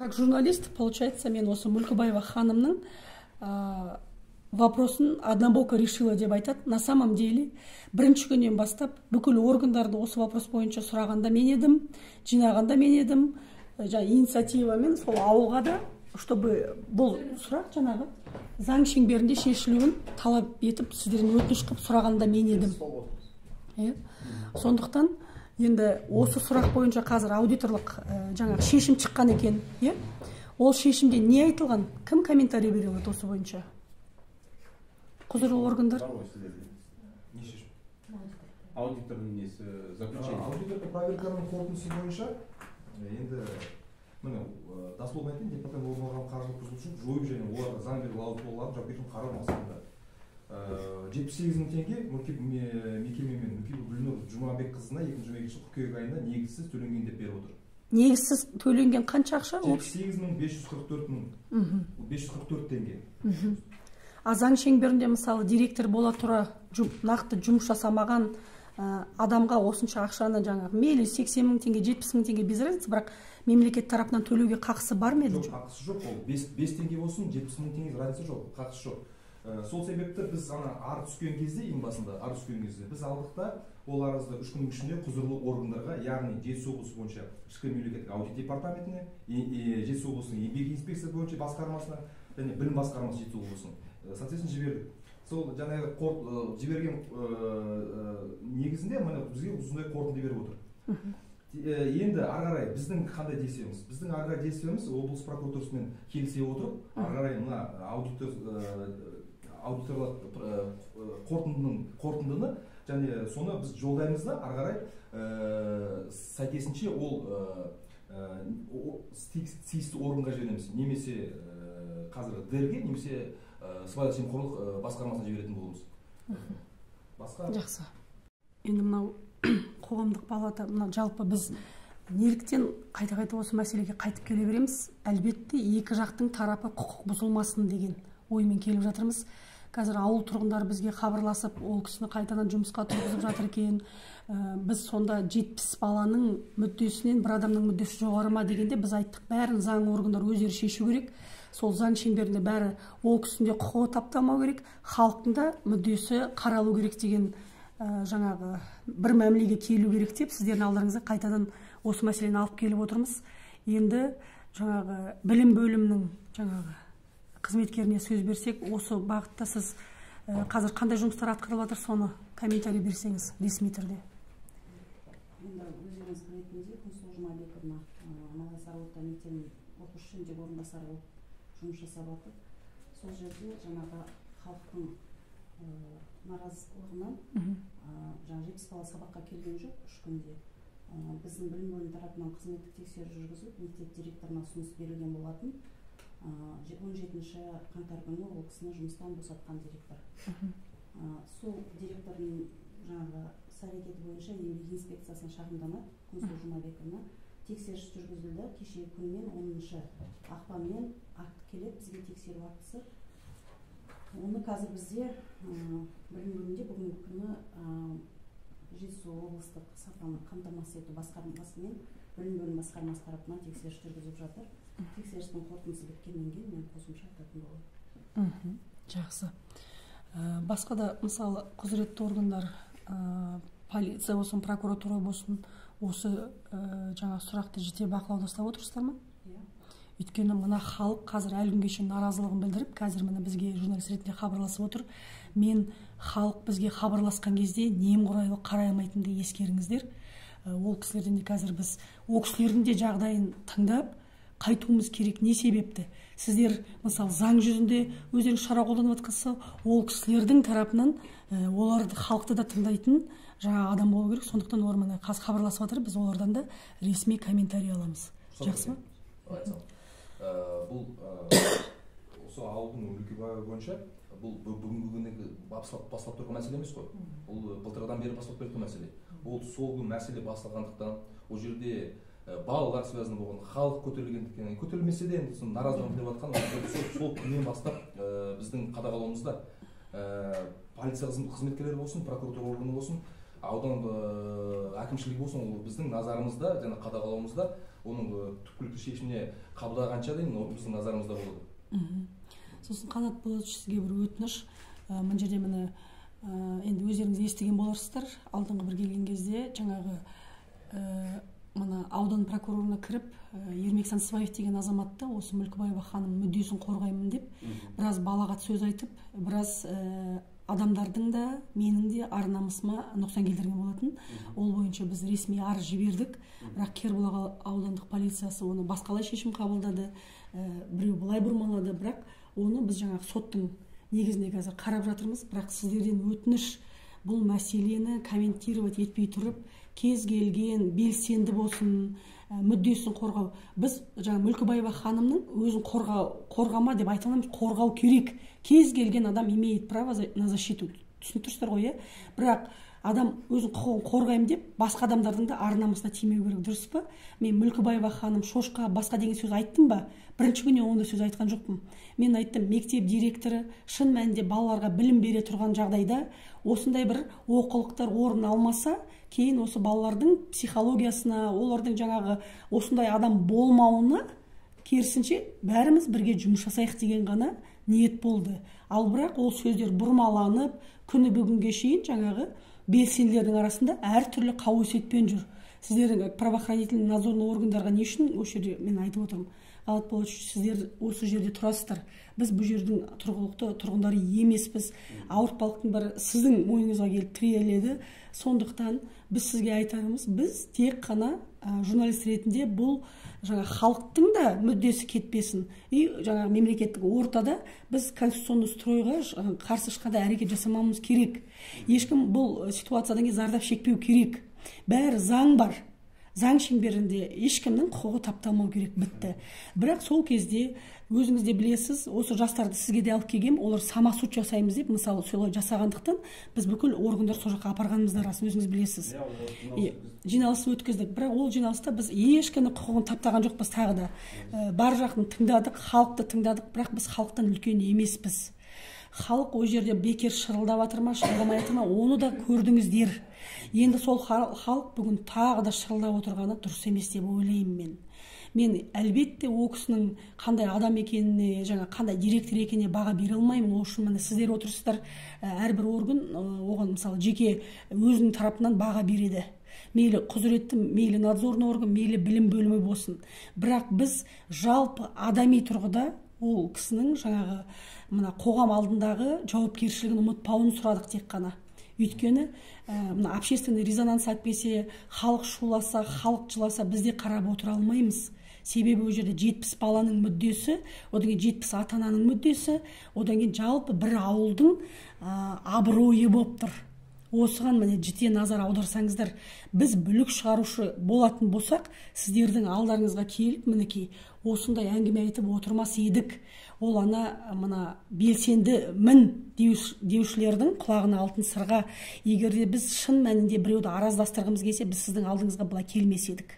Как журналист, получается, мен осы Мүлкібаева ханымның вопросын однобоко решила деп айтады. На самом деле, бірінші күннен бастап бүкіл органдарды осы вопрос бойынша сұрағанда мен едім, жинағанда мен едім, инициативамен сол ауылға да, чтобы бұл сұрақ жаңағы заң шеңберінде шешілуін талап етіп, сіздерден өтініш қылып сұрағанда мен едім. Сондықтан енді осы сұрақ бойынша қазір аудиторлық жаңағы шешім шыққан екен, ол шешімде не айтылған? Кім комментарий бере алады осы бойынша? Құзырлы органдар? Не шешім? Аудитордың несі, заключение? Аудитордың проверканың қорытындысы бойынша енді міне дословно айтайын, департамент орын алған қаржылық бұзушылық жойып және оларға заң беру лауазымдыларын жауапкершілігін қарау мақсатында 78 мың теңге мекемемен Гүлнұр Жұмабекқызына 2022 жыл қыркүйек айында негізсіз төленген деп беріп отыр. Негізсіз төленген қанша ақша? 78.544 теңге. Заң шеңберінде мысалы директор бола тұра нақты жұмыс жасамаған адамға осынша ақшаны жаңағы мейлі 80 мың теңге, 70 мың теңге без разница, бірақ мемлекет тарапынан төлеуге қақысы бар ма еді? Жоқ, қақысы жоқ. Ол 5 теңге болсын, 70 мың теңге разница жоқ, қақысы жоқ. Сол себепті біз арыз түскен кезде, ең басында арыз түскен кезде біз алдық та ол арызды 3 күннің ішінде құзырлы органдарға, яғни Жетісу облысы бойынша ішкі мемлекеттік аудит департаментіне, Жетісу облысының еңбек инспекциясы бойынша басқармасына және білім басқармасы Жетісу облысының соответственно жібердік. Сол жаңағы жіберген негізінде бізге осындай қорытынды беріп отыр. Енді ары қарай біздің қандай действиямыз? Біздің ары қарай действиямыз облыс прокуратурасымен келісе отырып, ары қарай мына аудиторлық қорытындыны және соны біз жолдаймыз да ары қарай сәйкесінше ол тиісті органға жібереміз, немесе қазір ДР-ге, немесе сыбайлас жемқорлық басқармасына жіберетін боламыз. Басқа? Жақсы. Енді мынау қоғамдық палата, жалпы біз неліктен қайта-қайта осы мәселеге қайтып келе береміз? Әлбетте екі жақтың тарапы құқық бұзылмасын деген оймен келіп жатырмыз. Қазір ауыл тұрғындары бізге хабарласып, ол кісіні қайтадан жұмысқа тұрғызып жатыр екен. Біз сонда 70 баланың мүддесінен бір адамның мүддесі жоғары ма дегенде біз айттық, бәрін заң органдары өздері шешу керек. Сол заң шеңберінде бәрі ол кісінде құқығы таптамау керек, халықтың да мүддесі қаралу керек деген жаңағы бір мәмілеге келу керек деп сіздердің алдарыңызға қайтадан осы мәселені алып келіп отырмыз. Енді жаңағы білім бөлімінің жаңағы қызметкеріне сөз берсек, осы бағытта сіз қазір қандай жұмыстар атқарылып жатыр, соны комментарий берсеңіз ресми түрде. Енді өздеріңіз білетіндей, Күнсұлу Жұмабековна Малайсарыорта мектебінің оқушы жөніндегі орынбасары болып жұмыс жасап жатыр. Сол жерде жаңағы халықтың наразылығынан жаңағы 70 бала сабаққа келген жоқ 3 күнде. Біздің білім бөлімі тарапынан қызметтік тексеру жүргізіліп, мектеп директорына ұсыныс берілген болатын. 17 қаңтар күні ол кісіні жұмыстан босатқан директор. Сол директордың жаңағы іс-әрекеті бойынша еңбек инспекциясына шағымданады, Күнсұлу Жұмабековна. Тексеріс жүргізілді. Кеше күнмен 10 ақпанмен акт келеді, бізге тексеру актісі. Оны қазір бізде білім бөлімінде бүгінгі күні Жетісу облыстық сапаны қамтамасыз ету басқармасымен білім бөлім басқармасы тарапынан тексеріс жүргізіп жатыр. Тексерістің қорытындысы біткеннен кейін мен қосымша айтатын боламын. Жақсы. Басқа да мысалы құзыретті органдар, полиция болсын, прокуратура болсын, осы жаңа сұрақты жете бақылауда ұстап отырсыздар ма? Өйткені мына халық қазір әлі күнге шейін наразылығын білдіріп, қазір мына бізге журналист ретінде хабарласып отыр. Мен халық бізге хабарласқан кезде немқұрайлы қарай алмайтынымды ескеріңіздер. Ол кісілерден де қазір біз ол кісілердің де жағдайын тыңдап қайтуымыз керек. Не себепті? Сіздер мысалы заң жүзінде өздеріңіз шара қолданып жатқанса, ол кісілердің тарапынан оларды халықты да тыңдайтын жаңа адам болу керек. Сондықтан олар мына қазір хабарласып жатыр, біз олардан да ресми комментарий аламыз. Жақсы ма? Бұл осы ауылдың Мүлкібаева бойынша бұл бүгінгі күні басталып тұрған мәселе емес қой. Бұл былтырдан бері басталып келген мәселе. Ол сол күн мәселе басталғандықтан, ол жерде балалар связаны болған, халық көтерілгендіктен, көтерілмесе де наразылығын білдіріп жатқан, сол күннен бастап біздің қадағалауымызда полиция қызметкерлері болсын, прокуратура органы болсын, аудан әкімшілігі болсын, ол біздің назарымызда және қадағалауымызда оның түпкілікті шешіміне қабылдағанша дейін біздің назарымызда болады. Сосын Қанат Болатович, сізге бір өтініш. Мына жерде міне енді өздеріңіз естіген боларсыздар, алдыңғы бір келген кезде жаңағы мына аудан прокурорына кіріп Ермек Сансызбаев деген азаматты осы Мүлкібаева ханым мүддесін қорғаймын деп біраз балағат сөз айтып, біраз адамдардың да менің де ар намысыма нұқсан келтірген болатын. Ол бойынша біз ресми арыз жібердік, бірақ Кербұлақ аудандық полициясы оны басқалай шешім қабылдады, біреу былай бұрмалады, бірақ оны біз жаңағы соттың негізінде қазір қарап жатырмыз. Бірақ сіздерден өтініш, бұл мәселені комментировать етпей тұрып, кез келген белсенді болсын, мүддесін қорғау. Біз жаңа Мүлкібаева ханымның өзін қорғама деп айта алмаймыз, қорғау керек. Кез келген адам имеет право на защиту. Түсініп тұрсыздар ғой, бірақ адам өзін құқығын қорғаймын деп басқа адамдардың да ар намысына тимеу керек, дұрыс па? Мен Мүлкібаева ханым шошқа басқа деген сөз айттым ба? Бірінші күннен ондай сөз айтқан жоқпын. Мен айттым, мектеп директоры шын мәнінде балаларға білім бере тұрған жағдайда осындай бір олқылықтар орын алмаса, кейін осы балалардың психологиясына, олардың жаңағы осындай адам болмауына керісінше бәріміз бірге жұмыс жасайық деген ғана ниет болды. Ал бірақ ол сөздер бұрмаланып, күні бүгінге шейін жаңағы белсенділердің арасында әртүрлі қауесетпен жүр. Сіздердің правоохранительный надзорный органдарға не үшін осы жерде мен айтып отырмын? Қанат Болатович, сіздер осы жерде тұрасыздар. Біз бұл жердің тұрғылықты тұрғындары емеспіз. Ауыртпалықтың бәрі сіздің мойныңызға келіп тіреледі. Сондықтан біз сізге айтарымыз, біз тек қана журналист ретінде бұл жаңа халықтың да мүддесі кетпесін. И жаңа мемлекеттік ортада біз конституционный стройға қарсы ешқандай әрекет жасамауымыз керек. Ешкім бұл ситуациядан кейін зардап шекпеу керек. Бәрі заң бар. Заң шеңберінде ешкімнің құқығы тапталмау керек, бітті. Бірақ сол кезде өзіңіз де білесіз, осы жастарды сізге де алып келгем, олар самосуд жасаймыз деп, мысалы солай жасағандықтан біз бүкіл органдар сол жаққа апарғанымыз да рас, өзіңіз білесіз. Жиналыс өткіздік, бірақ ол жиналыста біз ешкімнің құқығын таптаған жоқпыз тағы да. Бар жағын тыңдадық, халықты тыңдадық, бірақ біз халықтан үлкен емеспіз. Халық ол жерде бекер шырылдап жатыр ма, шырылдамай жатыр ма, оны да көрдіңіздер. Енді сол халық бүгін тағы да шырылдап отырғаны дұрыс емес деп ойлаймын мен. Мен әлбетте ол кісінің қандай адам екеніне, жаңа қандай директор екеніне баға бере алмаймын. Ол үшін міне сіздер отырсыздар, әрбір орган оған мысалы жеке өзінің тарапынан баға береді. Мейлі құзыретті, мейлі надзорный орган, мейлі білім бөлімі болсын. Бірақ біз жалпы адами тұрғыда ол кісінің жаңағы мына қоғам алдындағы жауапкершілігін ұмытпауын сұрадық тек қана. Өйткені мына общественный резонанс әйтпесе, халық шуласа, халық жыласа, бізде қарап отыра алмаймыз. Себебі ол жерде 70 баланың мүддесі, одан кейін 70 ата-ананың мүддесі, одан кейін жалпы бір ауылдың абыройы болып тұр. Осыған міне жете назар аударсаңыздар, біз бүлік шығарушы болатын болсақ, сіздердің алдарыңызға келіп, мінекей осындай әңгіме айтып отырмас едік. Ол мына белсенді мін деушілердің құлағына алтын сырға. Егерде біз шын мәнінде біреуді араздастырғымыз келсе, біз сіздің алдыңызға былай келмес едік.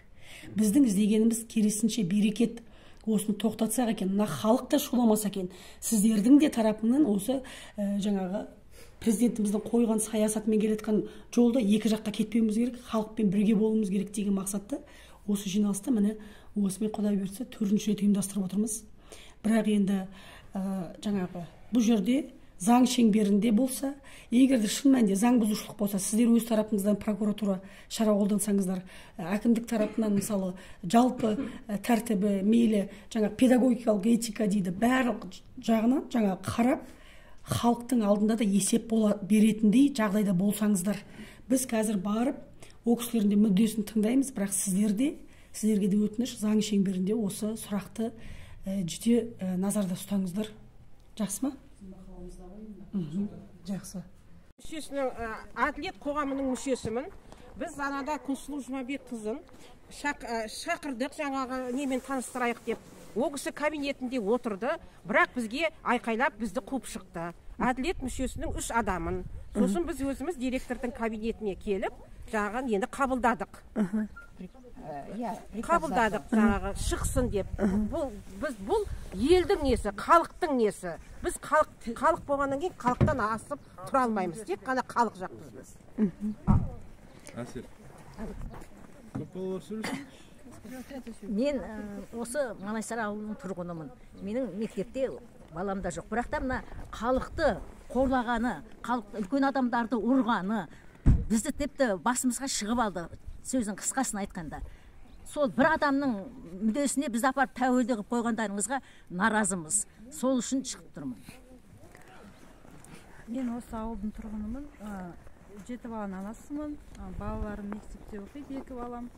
Біздің іздегеніміз керісінше берекет. Осыны тоқтатсақ екен, мына халық та шуламаса екен, сіздердің де тарапынан осы жаңағы президентіміздің қойған саясатымен келеткен жолда екі жаққа кетпеуіміз керек, халықпен бірге болуымыз керек деген мақсатта осы жиналыста міне осымен Құдай берсе 4-ші рет ұйымдастырып отырмыз. Бірақ енді жаңағы бұл жерде заң шеңберінде болса, егер де шын мәнінде заң бұзушылық болса, сіздер өз тарапыңыздан прокуратура шара қолдансаңыздар, әкімдік тарапынан мысалы жалпы тәртібі, мейлі жаңа педагогикалық этика дейді, барлық жағынан жаңа қарап, халықтың алдында да есеп беретіндей жағдайда болсаңыздар. Біз қазір барып, ол кісілердің де мүддесін тыңдаймыз, бірақ сіздерге де өтініш заң шеңберінде осы сұрақты жете назарда ұстаңыздар. Жақсы ма? Жақсы. Мүшесінің әділет қоғамының мүшесімін. Біз анада Күнсұлу Жұмабек қызын шақырдық, жаңағы немен таныстырайық деп. Ол кісі кабинетінде отырды, бірақ бізге айқайлап бізді қуып шықты. Әділет мүшесінің 3 адамын. Сосын біз өзіміз директордың кабинетіне келіп, жаңағы енді қабылдадық. Қабылдадық жаңағы шықсын деп. Бұл елдің несі, халықтың несі. Біз халық болғаннан кейін халықтан асып тұра алмаймыз. Тек қана халық жақпыз біз. Әсел. Көп балалар сөйлесін. Мен осы Малайсары ауылының тұрғынымын. Менің мектепте баламда жоқ. Бірақ та мына халықты қорлағаны, үлкен адамдарды ұрғаны бізді тіпті басымызға шығып алды. Сөздің қысқасын айтқанда. Сол бір адамның мүддесіне біз апарып тәуелді қылып қойғандарыңызға наразымыз. Сол үшін шығып тұрмын. Мен осы ауылдың тұрғынымын. 7 баланың анасымын. Балаларым мектепте оқиды, 2 балам.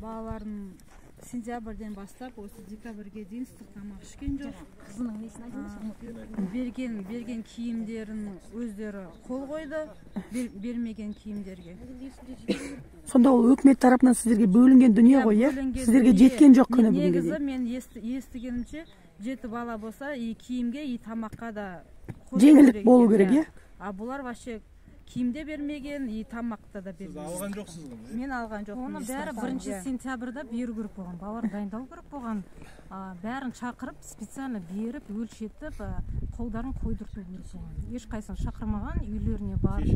Балаларым сентябрьден бастап осы декабрьге дейін ыстық тамақ ішкен жоқ. Қызының несін айтыңыз? Берген киімдерін өздері қол қойды, бермеген киімдерге. Сонда ол өкімет тарапынан сіздерге бөлінген дүние ғой, иә? Сіздерге жеткен жоқ күні бүгінге дейін. Негізі мен естігенімше 7 бала болса, и киімге, и тамаққа да жеңілдік болу керек, иә? А бұлар вообще киімде бермеген, и тамақта да бермеген. Сіз алған жоқсыз ғой? Мен алған жоқпын. Оны бәрі 1 сентябрьда беру керек болған. Балалар дайындау керек болған. Бәрін шақырып, специально беріп, өлшетіп, қолдарын қойдырту керек болған. Ешқайсысын шақырмаған, үйлеріне барып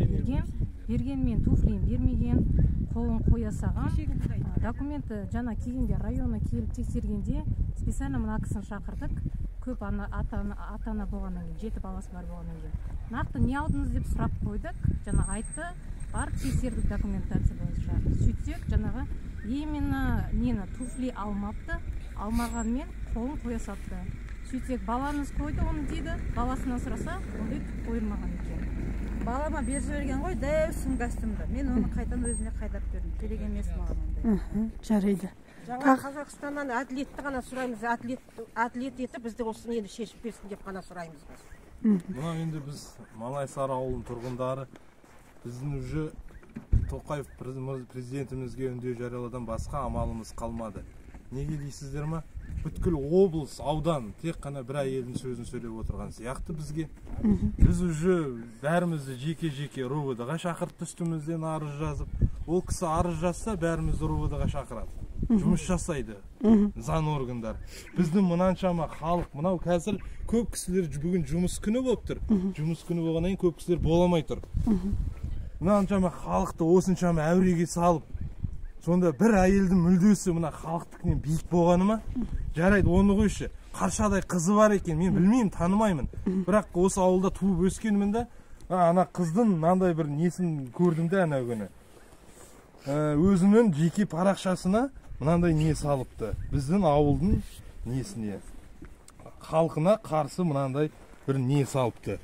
берген мен туфлиін бермеген, қолын қоя салған. Документі жана кигенде районына келіп тексергенде специально мына кісіні шақырдық. Көп ата-ана болғаннан кейін, 7 баласы бар болғаннан кейін. Нақты не алдыңыз деп сұрақ қойдық, жана айтты, барып тексердік документация бойынша. Сөйтсек, жанағы именно нені туфли алмапты, алмағанмен қолын қоя салды. Сөйтсек, балаңыз қойды оны дейді, баласынан сұраса, ондай түк қойылмаған екен. Балама беріп жіберген ғой, дәу костюмді. Мен оны қайтан өзіне қайдап бердім. Керек емес маған ондай. Жарайды. Жаңа Қазақстаннан әділетті ғана сұраймыз, әділет етіп бізді осы нені шешіп берсін деп ғана сұраймыз біз. Мына енді біз Малайсары ауылының тұрғындары біздің уже Тоқаев президентімізге үндеу жарияладан басқа амалымыз қалмады. Неге дейсіздер ма? Бүткіл облыс, аудан тек қана бір әйелдің сөзін сөйлеп отырған сияқты бізге. Біз уже бәрімізді жеке-жеке РОВД-ға шақыртты, үстімізден арыз жазып. Ол кісі арыз жазса, бәрімізді РОВД-ға шақырады. Жұмыс жасайды заң органдар. Біздің мұнаншама халық, мынау қазір көп кісілер бүгін жұмыс күні болып тұр. Жұмыс күні болғаннан кейін көп кісілер боламай тұр. Мұнаншама халықты осыншама әуреге салып, сонда бір әйелдің мүлдесі мына халықтықнен биік болғаны ма? Жарайды, оны қойшы. Қаршадай қызы бар екен, мен білмеймін, танымаймын. Бірақ осы ауылда туып өскенмін де, ана қыздың мынандай бір несін көрдім де ана күні. Өзінің жеке парақшасына мынандай не салыпты. Біздің ауылдың несіне, халқына қарсы мынандай бір не салыпты.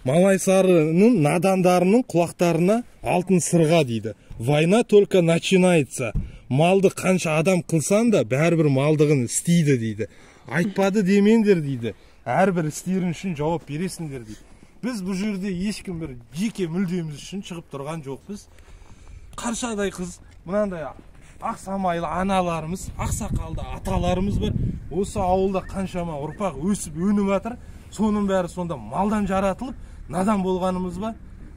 Малайсарының надандарының құлақтарына алтын сырға дейді. Война только начинается. Малды қанша адам қылсан да, бәрібір малдығын істейді дейді. Айтпады демеңдер дейді. Әрбір істерін үшін жауап бересіңдер дейді. Біз бұл жерде ешкім бір жеке мүлдеміз үшін шығып тұрған жоқпыз. Қаршадай қыз, мынандай ақсамайлы аналарымыз, ақсақалды аталарымыз бар. Осы ауылда қаншама ұрпақ өсіп өніп жатыр. Соның бәрі сонда малдан жаратылып, надан болғанымыз ба?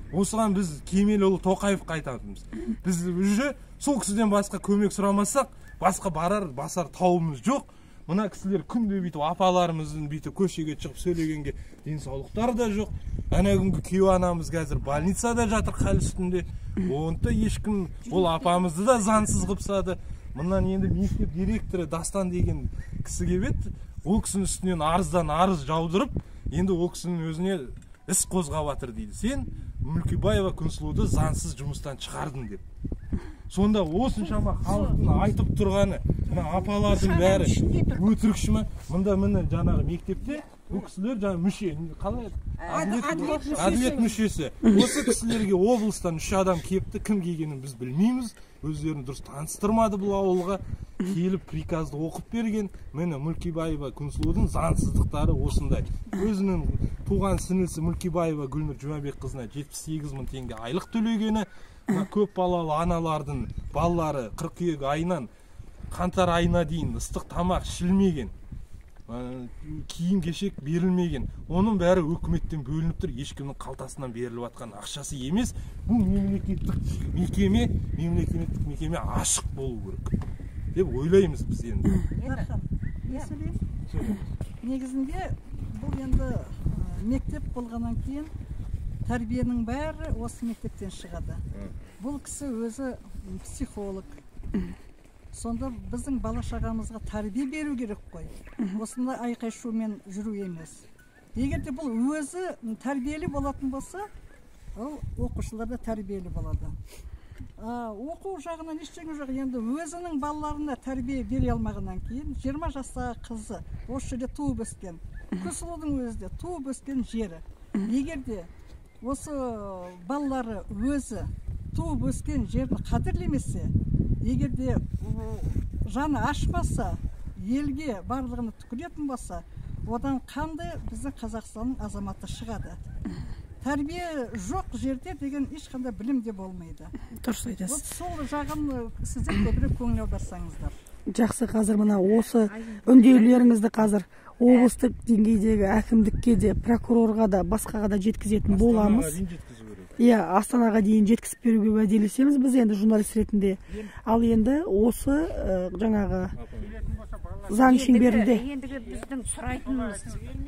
Осыған біз Кемелұлы Тоқаевқа айтамыз. Біз уже сол кісіден басқа көмек сұрамасақ, басқа басар тауымыз жоқ. Мына кісілер күнде бүйтіп апаларымыздың бүйтіп көшеге шығып сөйлегенге денсаулықтары да жоқ. Ана күнгі күйеу анамыз қазір больницада жатыр хал үстінде. Онда ешкім ол апамызды да заңсыз қылыпсады. Мынан енді мектеп директоры Дастан деген кісі келеді. Ол кісінің үстінен арыздан арыз жаудырып, енді ол кісінің өзіне іс қозғап жатыр дейді. Сен Мүлкібаева Күнсұлуды заңсыз жұмыстан шығардың деп. Сонда осыншама халықтың айтып тұрғаны, апалардың бәрі өтірікші ме? Мында міне жаңағы мектепте бұл кісілер жаңа мүше, қалай әділет мүшесі. Осы кісілерге облыстан 3 адам кепті, кім келгенін біз білмейміз. Өздерін дұрыс таныстырмады бұл ауылға. Келіп приказды оқып берген. Міне Мүлкібаева Күнсұлудың заңсыздықтары осындай. Өзінің туған сіңілісі Мүлкібаева Гүлнұр Жұмабекқызына 78 мың теңге айлық төлегені, көп балалы аналардың балалары қыркүйек айынан қаңтар айына дейін ыстық тамақ ішілмеген, киім кешек берілмеген. Оның бәрі өкіметтен бөлініп тұр, ешкімнің қалтасынан беріліп жатқан ақшасы емес. Бұл мемлекеттік мекеме ашық болу керек деп ойлаймыз біз енді. Негізінде бұл енді мектеп болғаннан кейін тәрбиенің бәрі осы мектептен шығады. Бұл кісі өзі психолог. сонда біздің бала шағамызға тәрбие беру керек қой. Осындай айқай шумен жүру емес. Егер де бұл өзі тәрбиелі болатын болса, ол оқушылар да тәрбиелі болады. Оқу жағынан ештеңе жоқ. Енді өзінің балаларына тәрбие бере алмағаннан кейін 20 жастағы қызы осы жерде туып өскен, Күнсұлудың өзі де туып өскен жері. Егер де осы балалары өзі туып өскен жерді қадірлемесе, егер де жаны ашпаса, елге барлығына түкіретін болса, одан қандай біздің Қазақстанның азаматы шығады? Тәрбие жоқ жерде деген ешқандай білім де болмайды. Дұрыс айтасыз. Сол жағын сіздер көбірек көңіл аударсаңыздар. Жақсы, қазір мына осы үндеулеріңізді қазір облыстық деңгейдегі әкімдікке де, прокурорға да, басқаға да жеткізетін боламыз. Иә, Астанаға дейін жеткізіп беруге уәделесеміз біз енді журналист ретінде. Ал енді осы жаңағы заң шеңберінде ендігі біздің сұрайтынымыз,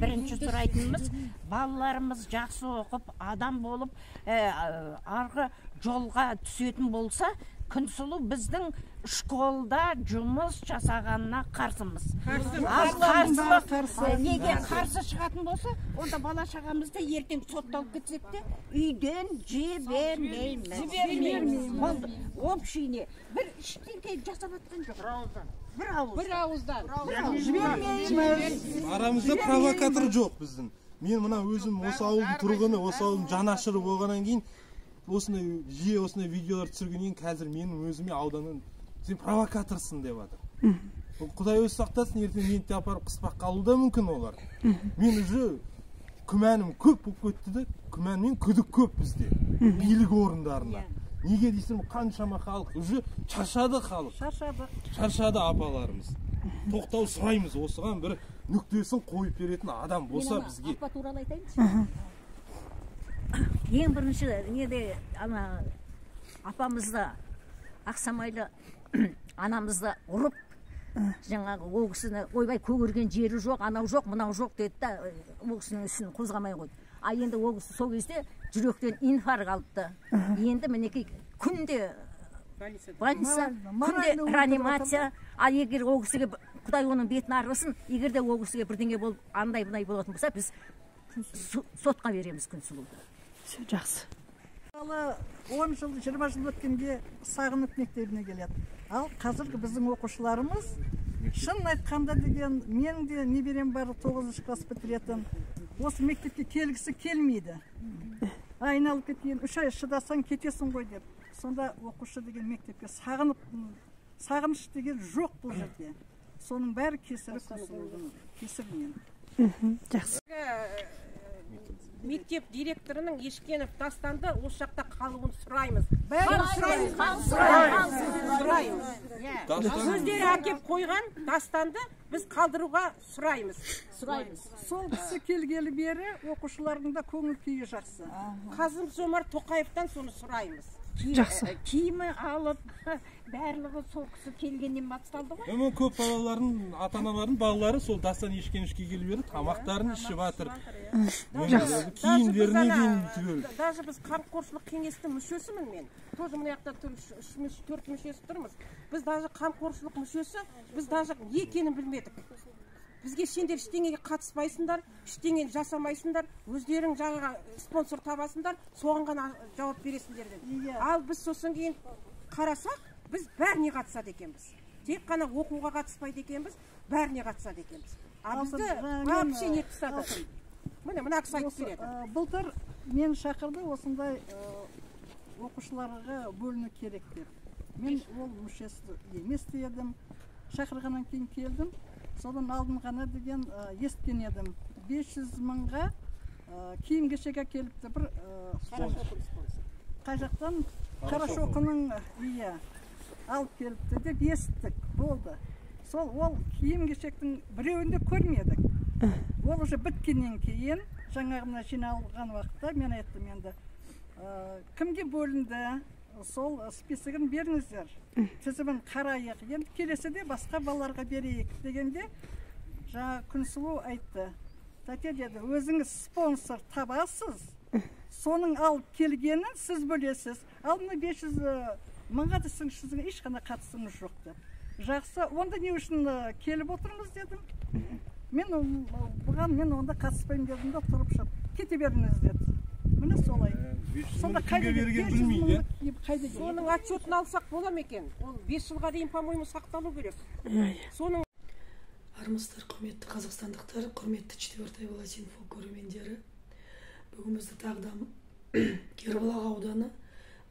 бірінші сұрайтынымыз, балаларымыз жақсы оқып, адам болып, арғы жолға түсетін болса, Күнсұлу біздің школда жұмыс жасағанына қарсымыз. Неге қарсы шығатын болса, онда бала шағамызды ертең сотталып кетсек те, үйден жібермейміз. Общине бір ештеңе жасап жатқан жоқ. Бір ауыздан. Арамызда провокатор жоқ біздің. Мен мына өзім осы ауылдың тұрғыны, осы ауылдың жанашыры болғаннан кейін осындай видеолар түсіргеннен қазір менің өзіме ауданнан сен провокаторсың деп жатыр. Құдай өзі сақтасын, ертең мені де апарып қыспақ қалуы да мүмкін олар. Мен уже күмәнім көп болып кетті де, күмән мен күдік көп бізде, билік орындарына. Неге дейсің, қаншама халық уже шаршады халық. Шаршады апаларымыз. Тоқтау сұраймыз, осыған бір нүктесін қойып беретін адам болса бізге. Апа туралы айтайыншы. Ең бірінші неде ана апамызды Ақсамайлы анамызды ұрып, жаңағы ол кісіні ойбай көгерген жері жоқ, анау жоқ, мынау жоқ деді да, ол кісінің ісін қозғамай қойды. Енді ол кісі сол кезде жүректен инфаркт алыпты. Енді мінекей күнде больница, күнде реанимация. Ал егер ол кісіге Құдай оның бетін арғысын, егер де ол кісіге бірдеңе болып, андай-бұндай болатын болса, біз сотқа береміз Күнсұлуды. Жақсы. 10 жыл, 20 жыл өткенде сағынып мектебіне келеді. Ал қазіргі біздің оқушыларымыз шын айтқанда деген, менің де неберем бар 9 класс бітіретін, осы мектепке келгісі келмейді. Айналып кеткен, 3 ай шыдасаң кетесің ғой деп. Сонда оқушы деген мектепке сағыныш деген жоқ бұл жерде. Соның бәрі кесірі Күнсұлудың кесірінен. Жақсы. Мектеп директорының Ешкенов Дастанды осы жақта қалуын сұраймыз. Өздері әкеп қойған Дастанды біз қалдыруға сұраймыз. Сол кісі келгелі бері оқушылардың да көңіл күйі жақсы. Қасым-Жомарт Тоқаевтан соны сұраймыз. Жақсы. Киімі алып, барлығы сол кісі келгеннен басталды ғой. Мен көп балалардың, ата-аналардың балалары сол Дастан Ешкеновке келіп бері тамақтарын ішіп жатыр. Киімдеріне дейін түгел. Даже біз қамқоршылық кеңестің мүшесімін мен. Тоже мына жақта 4 мүшесі тұрмыз. Біз даже қамқоршылық мүшесі, біз даже не екенін білмедік. Бізге сендер ештеңеге қатыспайсыңдар, ештеңені жасамайсыңдар, өздерің жаңа спонсор табасыңдар, соған ғана жауап бересіңдер деді. Ал біз сосын кейін қарасақ, біз бәріне қатысады екенбіз. Тек қана оқуға қатыспайды екенбіз, бәріне қатысады екенбіз. А бізді вообще не тастады. Мына кісі айтып береді. Былтыр мен шақырды осындай оқушыларға бөліну керек деп. Мен ол мүшесі емес едім. Шақырғаннан кейін келдім. Содан алдын ғана деген есткен едім. 500 мыңға киім кешек әкеліпті бір қай жақтан Қарашоқының алып келіпті деп естік болды. Сол ол киім кешектің біреуінде көрмедік. Ол уже біткеннен кейін жаңағына жиналған уақытта мен айттым енді кімге бөлінді, сол списогын беріңіздер, тізімін қарайық, енді келесіде басқа балаларға берейік дегенде жаңа Күнсұлу айтты. Тәте деді, өзіңіз спонсор табасыз, соның алып келгенін сіз бөлесіз. Ал мына 500 мыңға десің, сізге ешқандай қатысыңыз жоқ деп. жақсы, онда не үшін келіп отырмыз дедім. Бұған онда қатыспаймын дедім да, тұрып шығып, кете беріңіз деді. Міне солай. Сонда қайда білмейді. Соның отчетін алсақ бола ма екен? Ол 5 жылға дейін, по-моему, сақталу керек. Соның Армысыздар, құрметті қазақстандықтар, құрметті 4-й Волосинфо көрермендері. Бүгін бізді тағы да Кербұлақ ауданы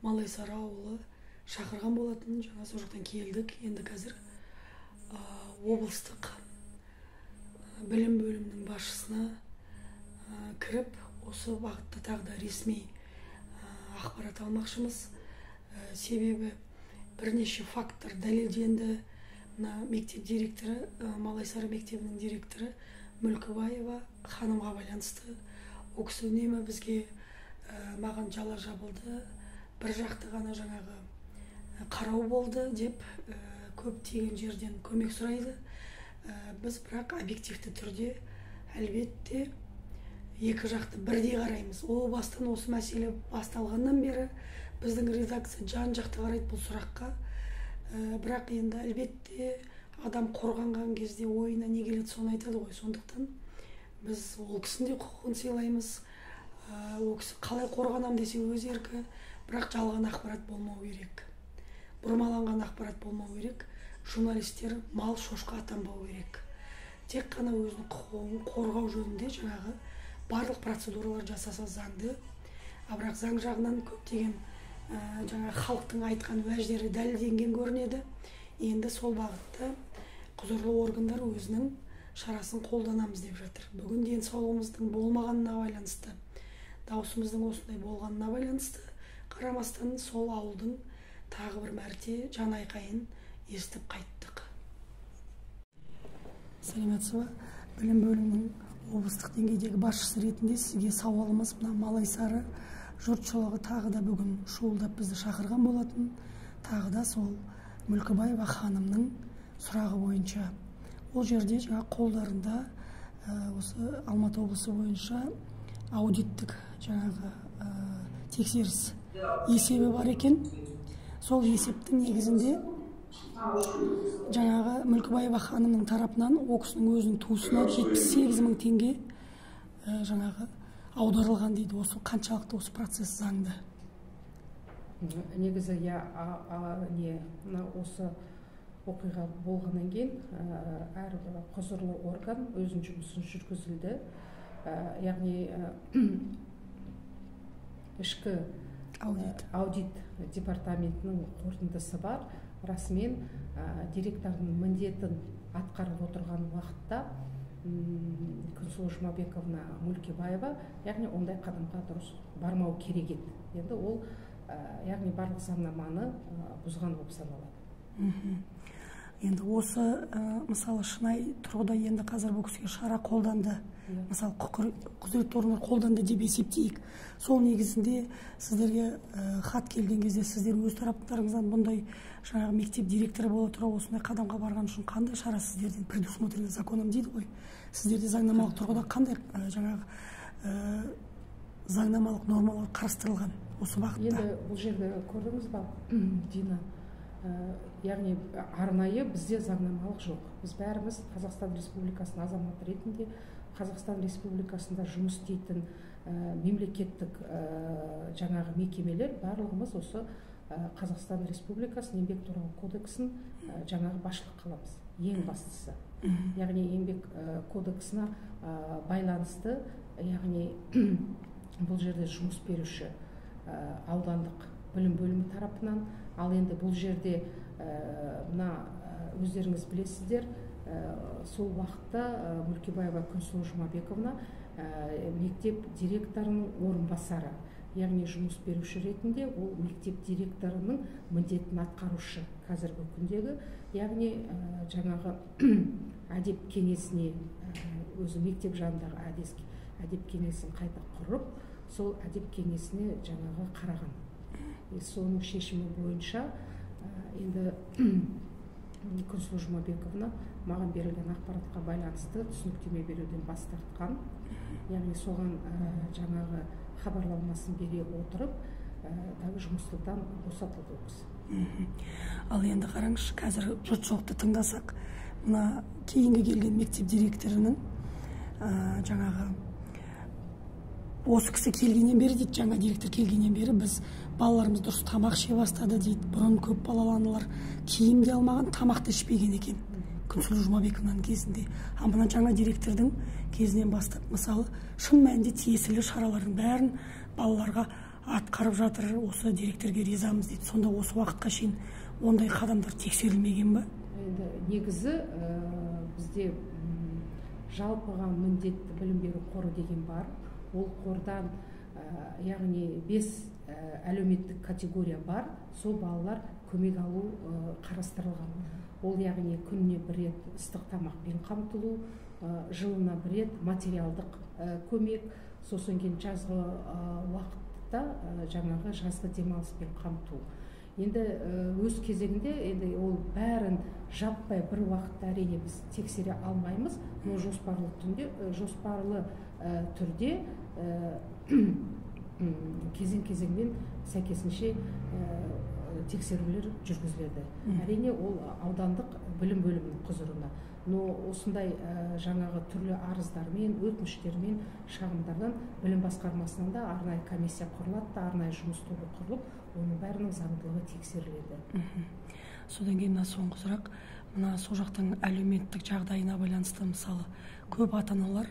Малайсары ауылы шақырған болатын. Жаңа сол жақтан келдік. Енді қазір облыстық білім бөлімінің басшысына кіріп, осы бағытта тағы да ресми ақпарат алмақшымыз. Себебі бірнеше фактор дәлелденді. Мектеп директоры, Малайсары мектебінің директоры Мүлкібаева ханымға байланысты. Ол кісі үнемі бізге маған жала жабылды, бір жақты ғана жаңағы қарау болды деп көптеген жерден көмек сұрайды. Біз бірақ объективті түрде әлбетте екі жақты бірдей қараймыз. Ол бастан осы мәселе басталғаннан бері біздің редакция жан-жақты қарайды бұл сұраққа. Бірақ енді әлбетте адам қорғанған кезде ойына не келеді соны айтады ғой. Сондықтан біз ол кісінің де құқығын сыйлаймыз. Ол кісі қалай қорғанам десе өз еркі, бірақ жалған ақпарат болмау керек. Бұрмаланған ақпарат болмау керек. Журналистер мал шошқа атанбау керек. Тек қана өзінің құқығын қорғау жөнінде жаңағы барлық процедуралар жасаса заңды. Бірақ заң жағынан көптеген жаңа халықтың айтқан уәждері дәлелденген көрінеді. Енді сол бағытта құзырлы органдар өзінің шарасын қолданамыз деп жатыр. Бүгін денсаулығымыздың болмағанына байланысты, даусымыздың осындай болғанына байланысты қарамастан сол ауылдың тағы бір мәрте жан айқайын естіп қайттық. Сәлеметсіз ба? Білім бөлімінің облыстық деңгейдегі басшысы ретінде сізге сауалымыз, мына Малайсары жұртшылығы тағы да бүгін шуылдап бізді шақырған болатын. Тағы да сол Мүлкібаева ханымның сұрағы бойынша. Ол жерде жаңа қолдарында осы Алматы облысы бойынша аудиттік жаңағы тексеріс есебі бар екен. Сол есептің негізінде жаңағы Мүлкібаева ханымның тарапынан ол кісінің өзінің туысына 78 мың теңге жаңағы аударылған дейді. Осы қаншалықты осы процесс заңды? Негізі осы оқиға болғаннан кейін әрбір құзырлы орган өзінің жұмысын жүргізілді. Яғни ішкі аудит департаментінің қорытындысы бар. Расымен директордың міндетін атқарып отырған уақытта Күнсұлу Жұмабековна Мүлкібаева, яғни ондай қадамға дұрыс бармау керек еді. Енді ол яғни барлық заңнаманы бұзған болып саналады. Енді осы мысалы шынайы тұрғыда енді қазір бұл кісіге шара қолданды. Мысалы құзыретті органдар қолданды деп есептейік. Сол негізінде сіздерге хат келген кезде сіздер өз тараптарыңыздан бұндай жаңағы мектеп директоры бола тұра осындай қадамға барған үшін қандай шара сіздерден предусмотрено законом дейді ғой. Сіздерде заңнамалық тұрғыда қандай жаңағы заңнамалық нормалар қарастырылған осы бағытта? Енді бұл жерде көрдіңіз ба, Дина, яғни арнайы бізде заңнамалық жоқ. Біз бәріміз Қазақстан Республикасының азаматы ретінде Қазақстан Республикасында жұмыс істейтін мемлекеттік жаңағы мекемелер барлығымыз осы Қазақстан Республикасының еңбек туралы кодексін жаңағы басшылық қыламыз. Ең бастысы. Яғни еңбек кодексына байланысты, яғни бұл жерде жұмыс беруші аудандық білім бөлімі тарапынан, ал енді бұл жерде мына өздеріңіз білесіздер, сол уақытта Мүлкібаева Күнсұлу Жұмабековна мектеп директорының орынбасары, яғни жұмыс беруші ретінде ол мектеп директорының міндетін атқарушы қазіргі күндегі, яғни жаңағы әдеп кеңесіне, өзі мектеп жанындағы әдеп кеңесін қайта құрып, сол әдеп кеңесіне жаңағы қараған. Соның шешімі бойынша енді Күнсұлу Жұмабековна маған берілген ақпаратқа байланысты түсініктеме беруден бас тартқан. Яғни соған жаңағы хабарламасын бере отырып, жұмыстан босатылды. Ал енді қараңызшы, қазір жұртшылықты тыңдасақ, мына кейінгі келген мектеп директорының жаңағы осы кісі келгеннен бері дейді, жаңа директор келгеннен бері біз балаларымыз дұрыс тамақ іше бастады дейді. Бұрын көп балалы аналар киім де алмаған, тамақ та ішпеген екен Күнсұлу Жұмабекованың кезінде. А мына жаңа директордың кезінен бастап, мысалы, шын мәнінде тиесілі шаралардың бәрін балаларға атқарып жатыр. Осы директорге ризамыз дейді. Сонда осы уақытқа шейін ондай қадамдар тексерілмеген ба? Енді негізі бізде жалпыға міндетті білім беру қоры деген бар. Ол қордан яғни 5 әлеуметтік категория бар. Сол балалар көмек алу қарастырылған. Ол яғни күніне 1 рет ыстық тамақпен қамтылу, жылына 1 рет материалдық көмек, сосын кейін жазғы уақытта жаңағы жазғы демалыспен қамту. Енді өз кезегінде енді ол бәрін жаппай бір уақытта әрине біз тексере алмаймыз, но жоспарлы түрде кезең-кезеңмен сәйкесінше тексерулер жүргізіледі. Әрине ол аудандық білім бөлімінің құзырында. Но осындай жаңағы түрлі арыздармен, өтініштермен, шағымдардан білім басқармасынан да арнайы комиссия құрылады, арнайы жұмыс тобы құрылып, оның бәрінің заңдылығы тексеріледі. Содан кейін соңғы сұрақ, мына сол жақтың әлеуметтік жағдайына байланысты, мысалы, көп ата-аналар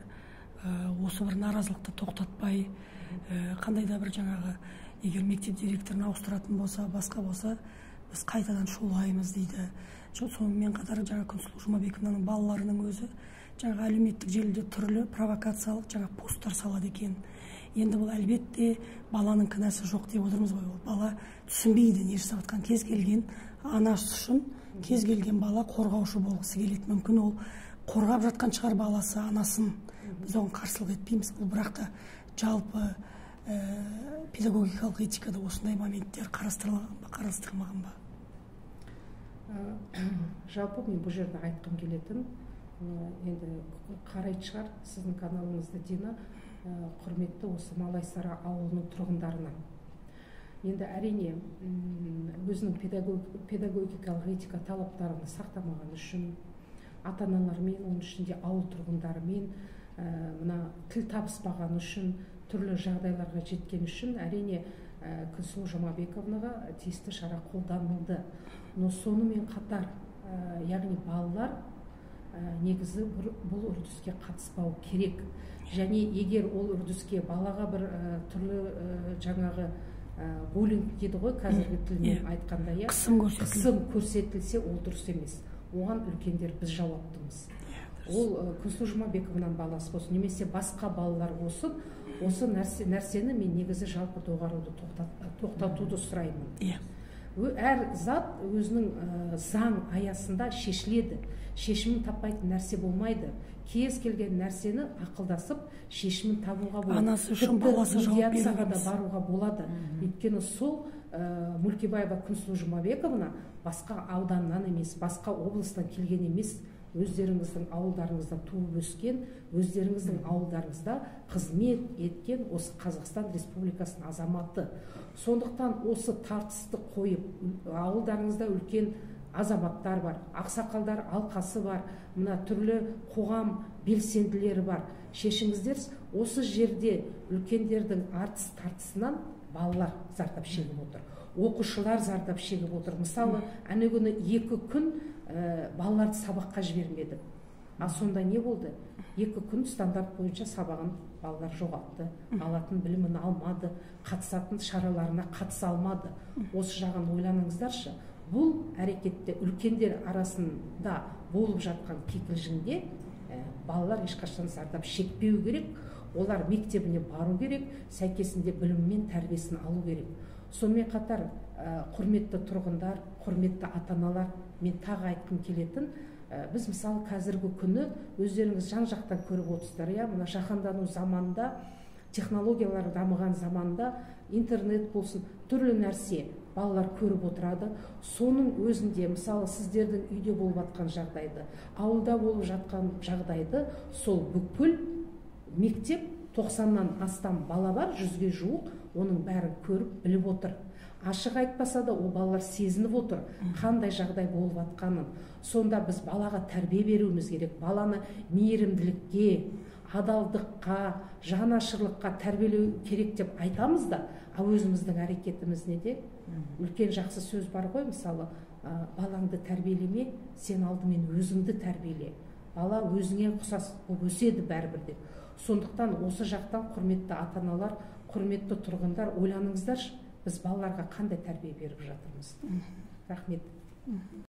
осы бір наразылықты тоқтатпай, қандай да бір жаңағы егер мектеп директорын ауыстыратын болса, басқа болса, біз қайтадан шулаймыз дейді. Сонымен қатар жаңа Күнсұлу Жұмабекованың балаларының өзі жаңа әлеуметтік желіде түрлі провокациялық жаңа посттар салады екен. Енді бұл әлбетте баланың кінәсі жоқ деп отырмыз ғой. Ол бала түсінбейді не жасап жатқан. Кез келген анасы үшін кез келген бала қорғаушы болғысы келеді. Мүмкін ол қорғап жатқан шығар баласы анасын. Біз оған қарсылық етпейміз. Бұл бірақ та жалпы педагогикалық этикада осындай моменттер қарастырылған ба, қарастырылмаған ба? Жалпы мен бұл жерде айтқым келетін, енді қарайды шығар сіздің каналыңызды Дина, құрметті осы Малайсары ауылының тұрғындарына. Енді әрине өзінің педагогикалық этика талаптарын сақтамаған үшін, ата-аналармен, оның ішінде ауыл тұрғындарымен мына тіл табыспаған үшін, түрлі жағдайларға жеткен үшін әрине Күнсұлу Жұмабековнаға тиісті шара қолданылды. Но сонымен қатар, яғни балалар негізі бұл үрдіске қатыспау керек. Және егер ол үрдіске балаға бір түрлі жаңағы буллинг дейді ғой қазіргі тілмен айтқанда, қысым көрсетілсе, ол дұрыс емес. Оған үлкендер біз жауаптымыз. Ол Күнсұлу Жұмабекованың баласы болсын, немесе басқа балалар болсын, осы нәрсені мен негізі жалпы доғаруды тоқтатуды сұраймын. Әр зат өзінің заң аясында шешіледі. Шешімін таппайтын нәрсе болмайды. Кез келген нәрсені ақылдасып, шешімін табуға болады. Анасы үшін баласы жауап беруге да баруға болады. Өйткені сол Мулкибаева Күнсұлу Жұмабековна басқа ауданнан емес, басқа облыстан келген емес. Өздеріңіздің ауылдарыңызда туып өскен, өздеріңіздің ауылдарыңызда қызмет еткен осы Қазақстан Республикасының азаматы. Сондықтан осы тартысты қойып, ауылдарыңызда үлкен азаматтар бар, ақсақалдар алқасы бар, мына түрлі қоғам белсенділері бар. Шешіңіздер, осы жерде үлкендердің тартысынан балалар зардап шегіп отыр. Оқушылар зардап шегіп отыр. Мысалы, әне күні 2 күн балаларды сабаққа жібермеді. А сонда не болды? 2 күн стандарт бойынша сабағын балалар жоғалтты, алатын білімін алмады, қатысатын шараларына қатыса алмады. Осы жағын ойланыңыздаршы. Бұл әрекетте үлкендер арасында болып жатқан кикілжіңде балалар ешқашан зардап шекпеу керек, олар мектебіне бару керек, сәйкесінде білімі мен тәрбиесін алу керек. Сонымен қатар, құрметті тұрғындар, құрметті ата-аналар, мен тағы айтқым келетін, біз мысалы қазіргі күні өздеріңіз жан-жақтан көріп отырсыздар, мына жаһандану заманында, технологиялар дамыған заманда, интернет болсын, түрлі нәрсе балалар көріп отырады. Соның өзінде, мысалы сіздердің үйде болып жатқан жағдайды, ауылда болып жатқан жағдайды, сол бүкіл мектеп 90-нан астам бала бар, 100-ге жуық, оның бәрін көріп біліп отыр. Ашық айтпаса да ол балалар сезініп отыр қандай жағдай болып жатқанын. Сонда біз балаға тәрбие беруіміз керек. Баланы мейірімділікке, адалдыққа, жанашырлыққа тәрбиелеу керек деп айтамыз да, ал өзіміздің әрекетіміз неде? Үлкен жақсы сөз бар ғой, мысалы, балаңды тәрбиелеме, сен алдымен өзіңді тәрбиеле. Бала өзіңе ұқсас болып өседі бәрібір деп. Сондықтан осы жақтан құрметті ата-аналар, құрметті тұрғындар, ойланыңыздаршы, біз балаларға қандай тәрбие беріп жатырмыз. Рахмет.